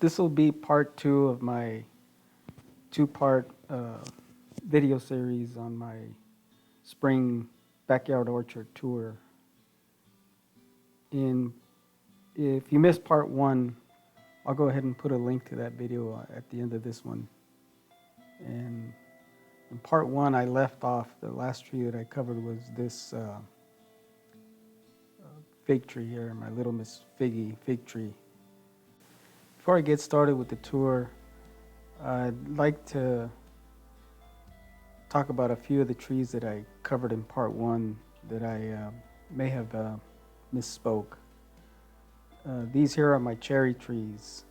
This will be part 2 of my two-part video series on my spring backyard orchard tour. If you missed part 1, I'll go ahead and put a link to that video at the end of this one. And in part 1, I left off, the last tree that I covered was this fig tree here, my Little Miss Figgy fig tree. Before I get started with the tour, I'd like to talk about a few of the trees that I covered in part 1 that I may have misspoke. These here are my cherry trees.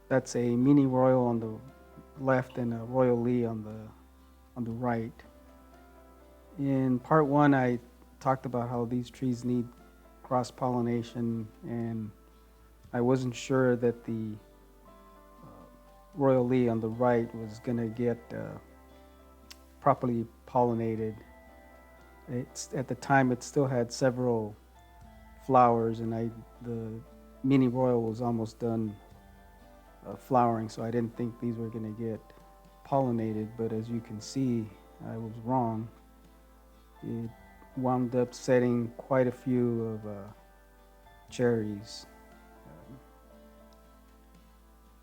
That's a mini royal on the left and a royal Lee on the right. In part 1, I talked about how these trees need cross-pollination, and I wasn't sure that the royal Lee on the right was going to get properly pollinated. At the time, it still had several flowers, and the mini royal was almost done flowering, so I didn't think these were going to get pollinated. But as you can see, I was wrong. It wound up setting quite a few of cherries.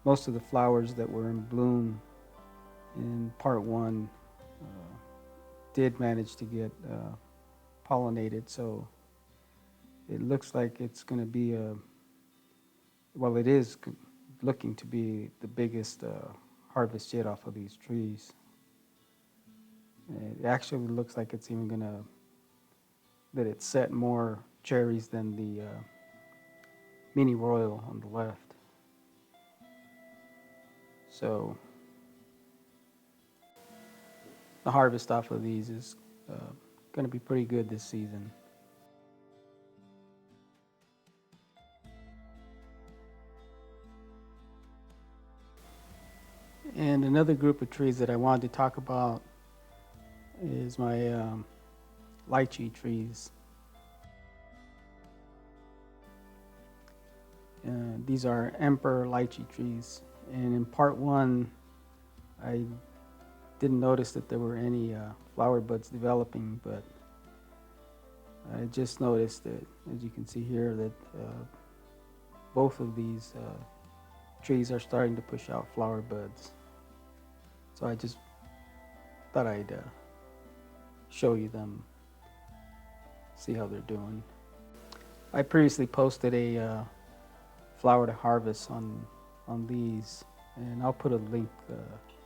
Most of the flowers that were in bloom in part 1 did manage to get pollinated, so it looks like it's going to be well, it is looking to be the biggest harvest yet off of these trees. It actually looks like it's even that it set more cherries than the mini royal on the left. So the harvest off of these is going to be pretty good this season. And another group of trees that I wanted to talk about is my lychee trees. These are emperor lychee trees. And in part 1, I didn't notice that there were any flower buds developing, but I just noticed that, as you can see here, that both of these trees are starting to push out flower buds. So I just thought I'd show you them, see how they're doing. I previously posted a flower to harvest on these, and I'll put a link,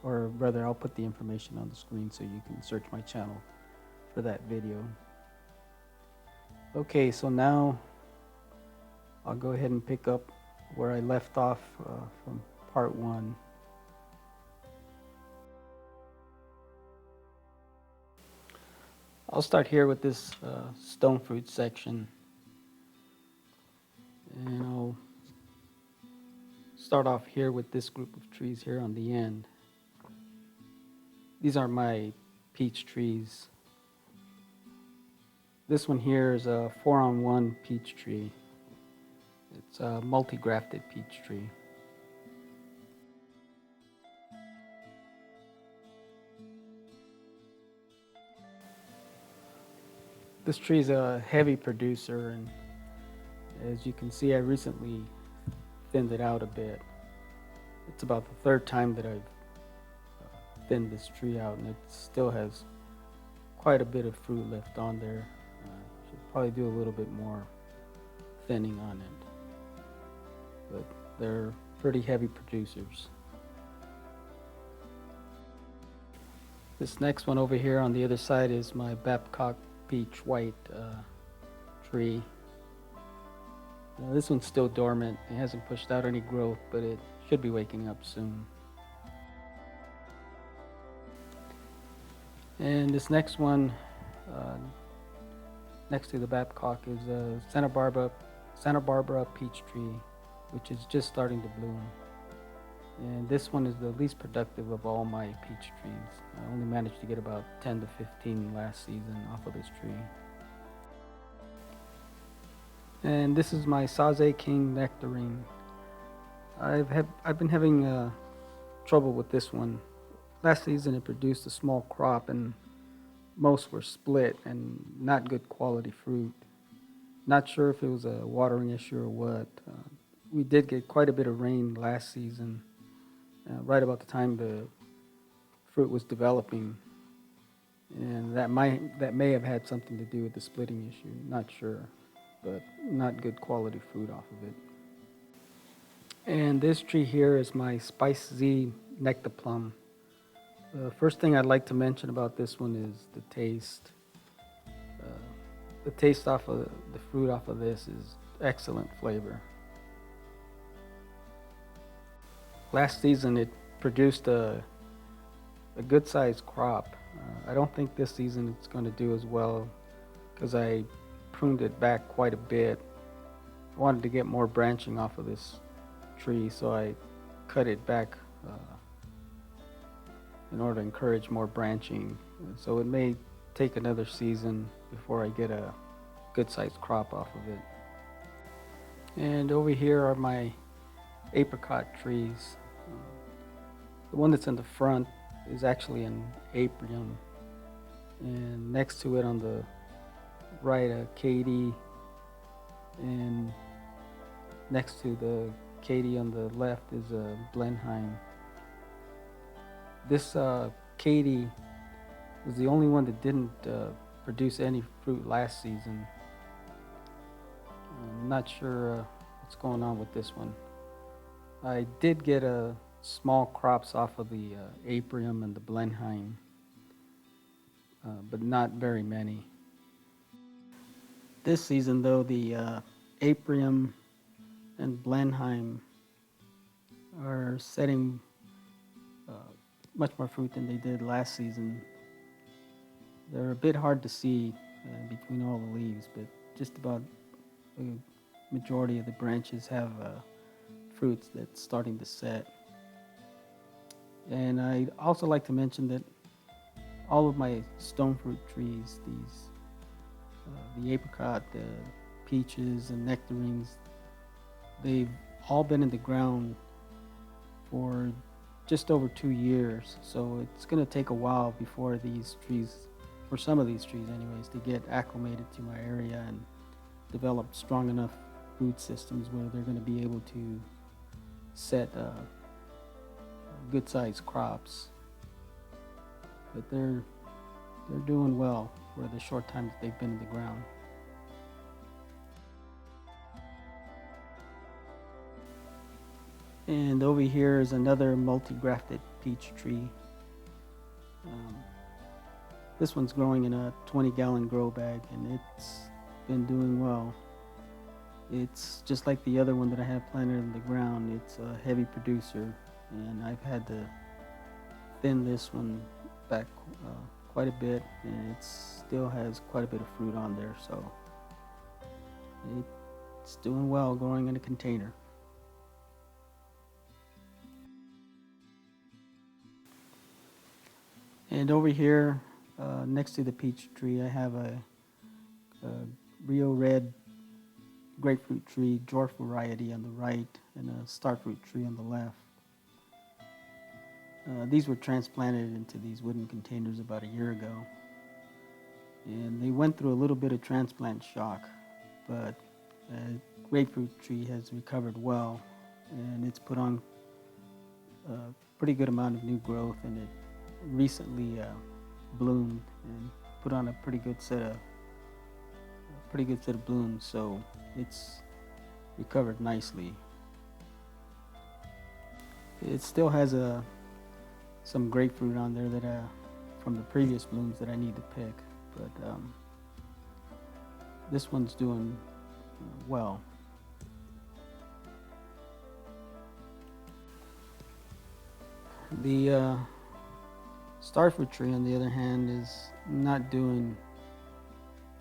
or rather I'll put the information on the screen so you can search my channel for that video. Okay, so now I'll go ahead and pick up where I left off from part 1. I'll start here with this stone fruit section, and I'll start off here with this group of trees here on the end. These are my peach trees. This one here is a 4-on-1 peach tree. It's a multi-grafted peach tree. This tree is a heavy producer, and as you can see, I recently thinned it out a bit. It's about the 3rd time that I've thinned this tree out, and it still has quite a bit of fruit left on there. Should probably do a little bit more thinning on it, but they're pretty heavy producers. This next one over here on the other side is my Apricot peach white tree. Now, this one's still dormant. It hasn't pushed out any growth, but it should be waking up soon. And this next one, next to the Babcock, is a Santa Barbara peach tree, which is just starting to bloom. And this one is the least productive of all my peach trees. I only managed to get about 10 to 15 last season off of this tree. And this is my Saze King Nectarine. I've been having trouble with this one. Last season it produced a small crop and most were split and not good quality fruit. Not sure if it was a watering issue or what. We did get quite a bit of rain last season, right about the time the fruit was developing, and that may have had something to do with the splitting issue. Not sure, but not good quality fruit off of it. And this tree here is my Spice Z Nectaplum. The first thing I'd like to mention about this one is the taste. The taste off of the fruit off of this is excellent flavor. Last season it produced a good sized crop. I don't think this season it's going to do as well because I pruned it back quite a bit. I wanted to get more branching off of this tree, so I cut it back in order to encourage more branching. So it may take another season before I get a good sized crop off of it. And over here are my apricot trees. The one that's in the front is actually an Aprium, and next to it on the right a Katy, and next to the Katy on the left is a Blenheim. This Katy was the only one that didn't produce any fruit last season. I'm not sure what's going on with this one. I did get small crops off of the Aprium and the Blenheim, but not very many. This season though, the Aprium and Blenheim are setting much more fruit than they did last season. They're a bit hard to see between all the leaves, but just about the majority of the branches have fruits that's starting to set. And I'd also like to mention that all of my stone fruit trees, the apricot, the peaches, and nectarines, they've all been in the ground for just over 2 years. So it's going to take a while before these trees, for some of these trees anyways, to get acclimated to my area and develop strong enough root systems where they're going to be able to set good sized crops. But they're doing well for the short time that they've been in the ground. And over here is another multi-grafted peach tree. This one's growing in a 20-gallon grow bag, and it's been doing well. It's just like the other one that I have planted in the ground. It's a heavy producer, and I've had to thin this one back quite a bit, and it still has quite a bit of fruit on there, so it's doing well growing in a container. And over here, next to the peach tree, I have a Rio Red grapefruit tree, dwarf variety on the right, and a starfruit tree on the left. These were transplanted into these wooden containers about a year ago, and they went through a little bit of transplant shock, but the grapefruit tree has recovered well, and it's put on a pretty good amount of new growth, and it recently bloomed and put on a pretty good set of blooms, so it's recovered nicely. It still has some grapefruit on there that from the previous blooms that I need to pick, but this one's doing well. The starfruit tree, on the other hand, is not doing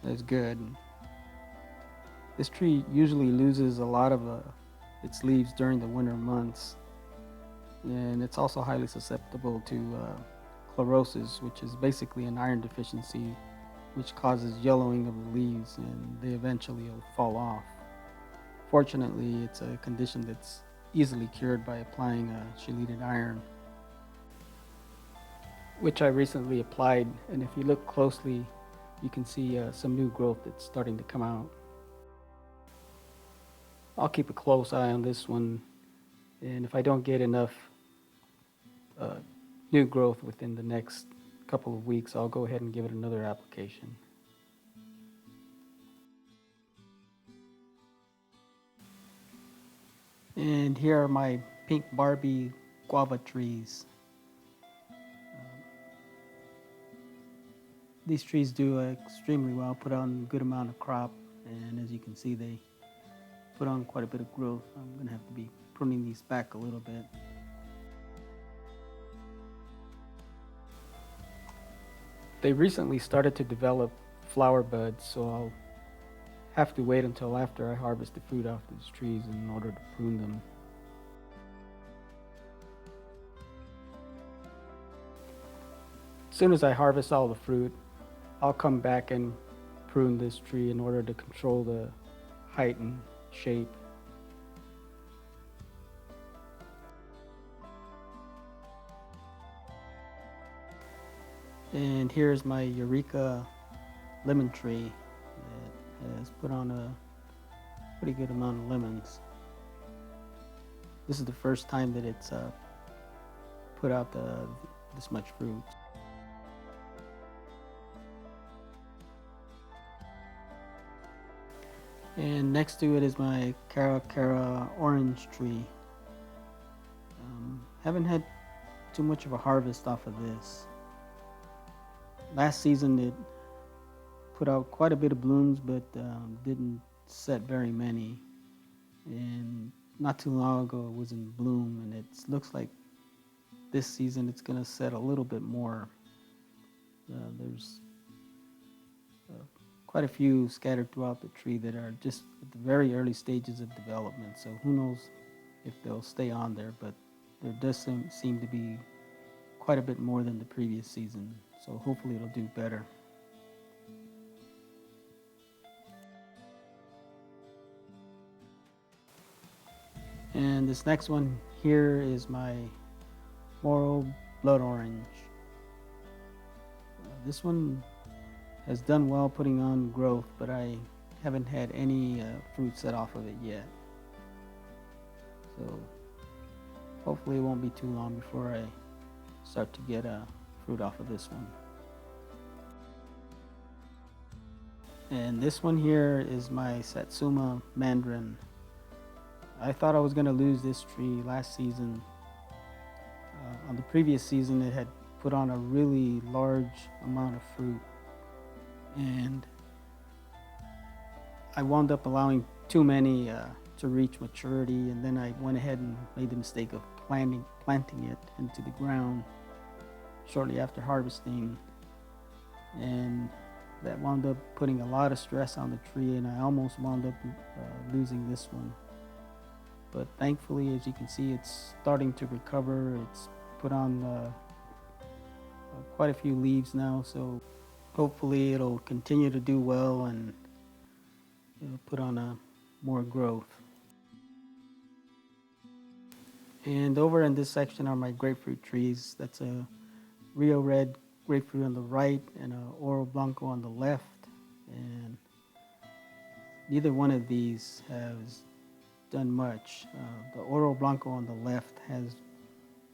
as good. This tree usually loses a lot of its leaves during the winter months, and it's also highly susceptible to chlorosis, which is basically an iron deficiency which causes yellowing of the leaves, and they eventually will fall off. Fortunately, it's a condition that's easily cured by applying chelated iron, which I recently applied, and if you look closely you can see some new growth that's starting to come out. I'll keep a close eye on this one, and if I don't get enough uh, new growth within the next couple of weeks, I'll go ahead and give it another application. And here are my pink Barbie guava trees. These trees do extremely well, put on a good amount of crop, and as you can see they put on quite a bit of growth. I'm going to have to be pruning these back a little bit. They recently started to develop flower buds, so I'll have to wait until after I harvest the fruit off these trees in order to prune them. As soon as I harvest all the fruit, I'll come back and prune this tree in order to control the height and shape. And here's my Eureka lemon tree that has put on a pretty good amount of lemons. This is the first time that it's put out this much fruit. And next to it is my Cara orange tree. Haven't had too much of a harvest off of this. Last season it put out quite a bit of blooms, but didn't set very many. And not too long ago it was in bloom, and it looks like this season it's going to set a little bit more. There's quite a few scattered throughout the tree that are just at the very early stages of development, so who knows if they'll stay on there, but there does seem to be quite a bit more than the previous season, so hopefully it'll do better. And this next one here is my Moro blood orange. This one has done well putting on growth, but I haven't had any fruit set off of it yet. So hopefully it won't be too long before I start to get fruit off of this one. And this one here is my Satsuma Mandarin. I thought I was going to lose this tree last season. On the previous season it had put on a really large amount of fruit, and I wound up allowing too many to reach maturity, and then I went ahead and made the mistake of planting it into the ground shortly after harvesting, and that wound up putting a lot of stress on the tree, and I almost wound up losing this one. But thankfully, as you can see, it's starting to recover. It's put on quite a few leaves now, so hopefully it'll continue to do well and it'll put on more growth. And over in this section are my grapefruit trees. That's a Rio Red grapefruit on the right and a Oro Blanco on the left, and neither one of these has done much. The Oro Blanco on the left has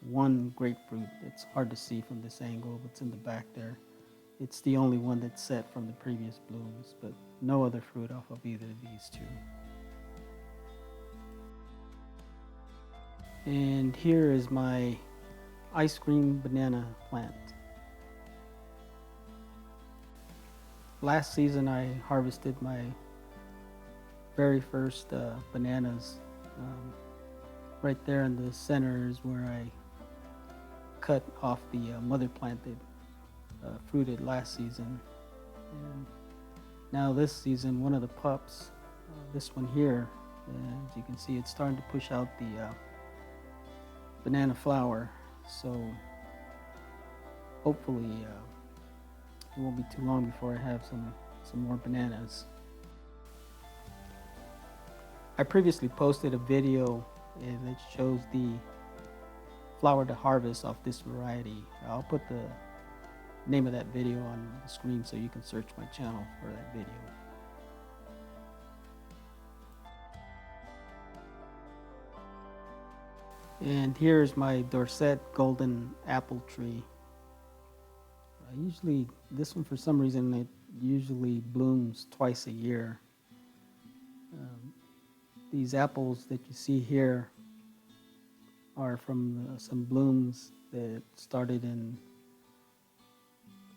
one grapefruit. It's hard to see from this angle, it's in the back there. It's the only one that's set from the previous blooms, but no other fruit off of either of these two. And here is my ice cream banana plant. Last season I harvested my very first bananas. Right there in the center is where I cut off the mother plant that fruited last season. And now this season, one of the pups, this one here, as you can see, it's starting to push out the banana flower, so hopefully it won't be too long before I have some more bananas. I previously posted a video and it shows the flower to harvest off this variety. I'll put the name of that video on the screen so you can search my channel for that video. And here's my Dorset golden apple tree. This one for some reason, it usually blooms twice a year. These apples that you see here are from some blooms that started in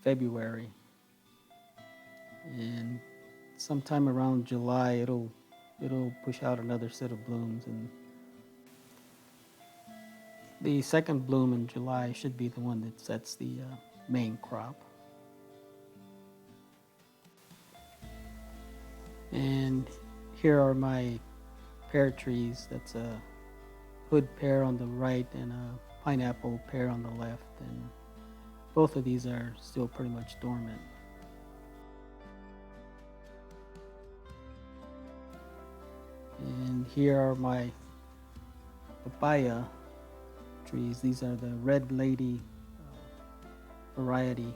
February, and sometime around July it'll push out another set of blooms, and the second bloom in July should be the one that sets the main crop. And here are my pear trees. That's a hood pear on the right and a pineapple pear on the left, and both of these are still pretty much dormant. And here are my papaya trees. These are the Red Lady variety,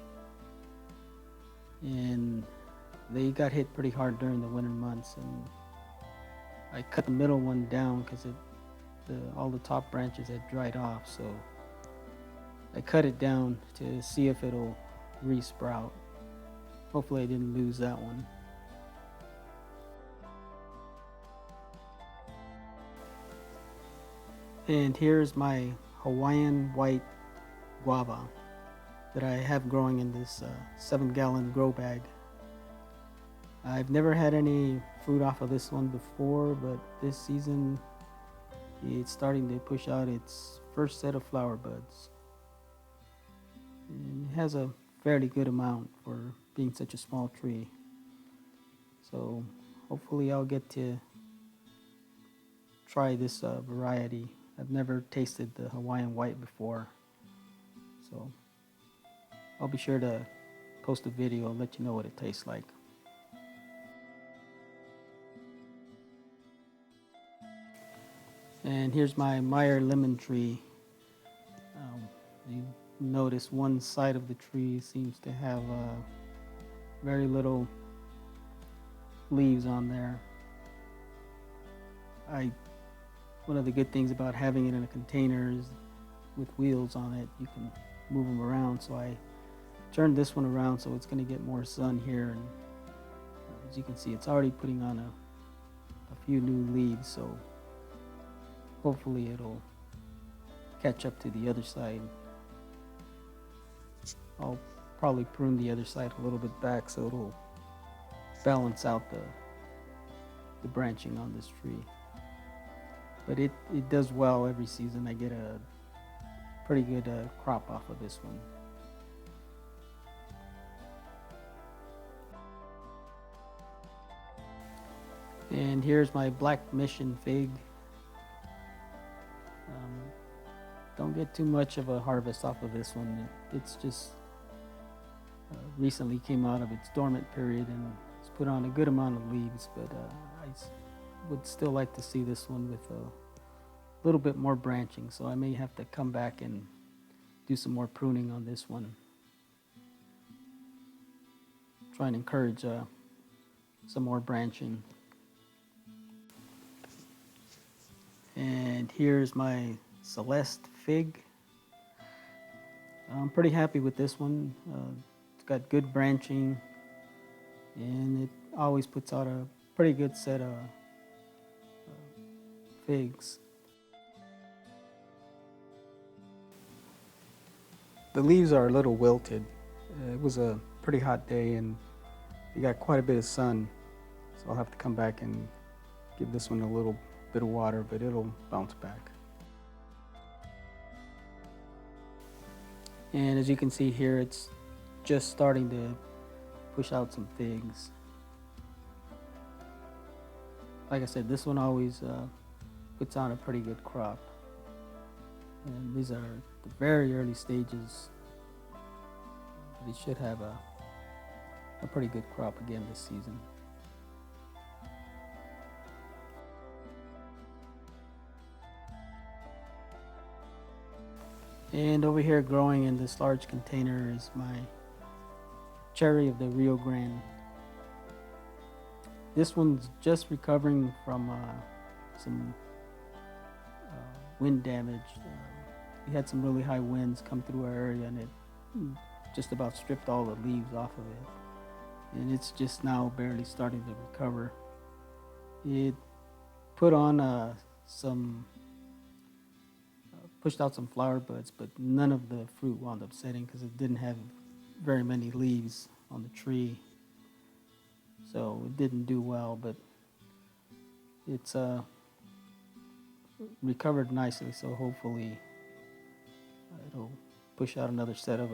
and they got hit pretty hard during the winter months, and I cut the middle one down because all the top branches had dried off, so I cut it down to see if it'll re-sprout. Hopefully I didn't lose that one. And here's my Hawaiian white guava that I have growing in this 7-gallon grow bag. I've never had any fruit off of this one before, but this season it's starting to push out its first set of flower buds. And it has a fairly good amount for being such a small tree. So hopefully I'll get to try this variety. I've never tasted the Hawaiian white before, so I'll be sure to post a video and let you know what it tastes like. And here's my Meyer Lemon tree. You notice one side of the tree seems to have very little leaves on there. One of the good things about having it in a container is with wheels on it, you can move them around. So I turned this one around so it's going to get more sun here, and as you can see, it's already putting on a few new leaves, so hopefully it'll catch up to the other side. I'll probably prune the other side a little bit back so it'll balance out the branching on this tree. But it does well every season. I get a pretty good crop off of this one. And here's my Black Mission fig. Don't get too much of a harvest off of this one. It's just recently came out of its dormant period and it's put on a good amount of leaves, but I would still like to see this one with a little bit more branching, so I may have to come back and do some more pruning on this one. Try and encourage some more branching. And here's my Celeste Fig. I'm pretty happy with this one. It's got good branching and it always puts out a pretty good set of figs. The leaves are a little wilted. It was a pretty hot day and you got quite a bit of sun, so I'll have to come back and give this one a little bit of water, but it'll bounce back. And as you can see here, it's just starting to push out some figs. Like I said, this one always puts on a pretty good crop. And these are the very early stages. They should have a pretty good crop again this season. And over here growing in this large container is my cherry of the Rio Grande. This one's just recovering from some wind damage. We had some really high winds come through our area and it just about stripped all the leaves off of it. And it's just now barely starting to recover. It put on pushed out some flower buds, but none of the fruit wound up setting because it didn't have very many leaves on the tree. So it didn't do well, but it's recovered nicely, so hopefully it'll push out another set of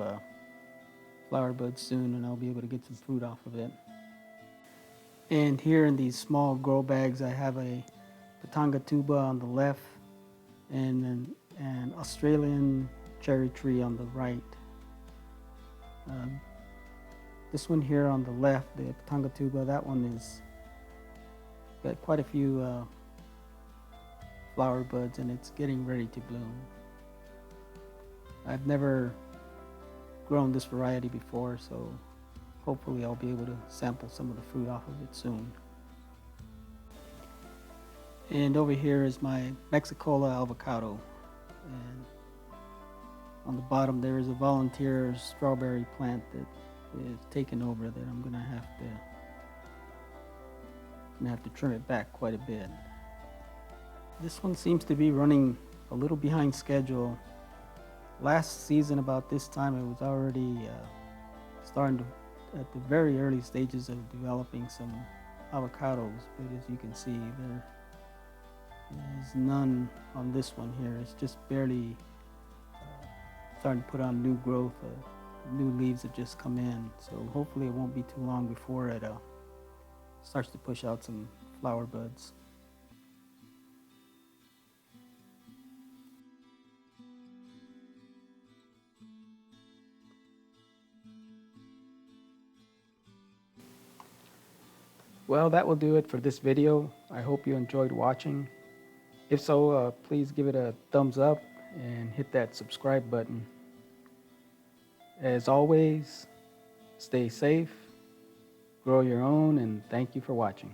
flower buds soon and I'll be able to get some fruit off of it. And here in these small grow bags I have a Tongatuba on the left and an Australian cherry tree on the right. This one here on the left, the Tongatuba, that one is got quite a few flower buds and it's getting ready to bloom. I've never grown this variety before, so hopefully I'll be able to sample some of the fruit off of it soon. And over here is my Mexicola avocado. And on the bottom there is a volunteer strawberry plant that is taken over that I'm gonna have to trim it back quite a bit. This one seems to be running a little behind schedule. Last season about this time it was already starting to at the very early stages of developing some avocados, but as you can see there is none on this one here. It's just barely starting to put on new growth. New leaves have just come in, so hopefully it won't be too long before it starts to push out some flower buds. Well, that will do it for this video. I hope you enjoyed watching. If so, please give it a thumbs up and hit that subscribe button. As always, stay safe, grow your own, and thank you for watching.